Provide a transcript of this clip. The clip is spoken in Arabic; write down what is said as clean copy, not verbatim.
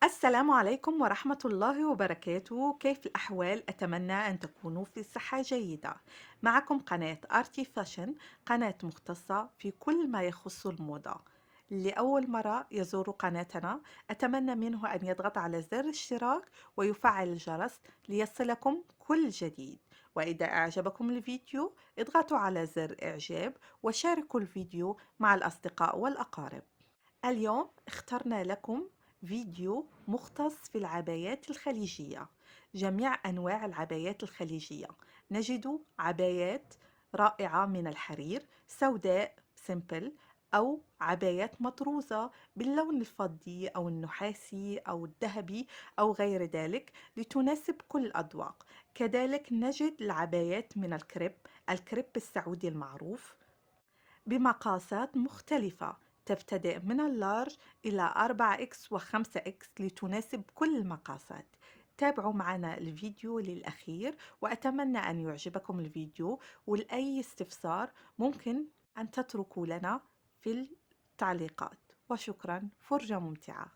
السلام عليكم ورحمة الله وبركاته. كيف الأحوال؟ أتمنى أن تكونوا في صحة جيدة. معكم قناة آرتي فاشن، قناة مختصة في كل ما يخص الموضة. لأول مرة يزور قناتنا أتمنى منه أن يضغط على زر الاشتراك ويفعل الجرس ليصلكم كل جديد. وإذا أعجبكم الفيديو اضغطوا على زر إعجاب وشاركوا الفيديو مع الأصدقاء والأقارب. اليوم اخترنا لكم فيديو مختص في العبايات الخليجية، جميع أنواع العبايات الخليجية. نجد عبايات رائعة من الحرير، سوداء سيمبل، أو عبايات مطروزة باللون الفضي أو النحاسي أو الذهبي أو غير ذلك لتناسب كل الأذواق. كذلك نجد العبايات من الكريب السعودي المعروف بمقاسات مختلفة، تبتدئ من اللارج إلى 4X و 5X لتناسب كل المقاسات. تابعوا معنا الفيديو للأخير وأتمنى أن يعجبكم الفيديو، ولأي استفسار ممكن أن تتركوا لنا في التعليقات. وشكرا، فرجة ممتعة.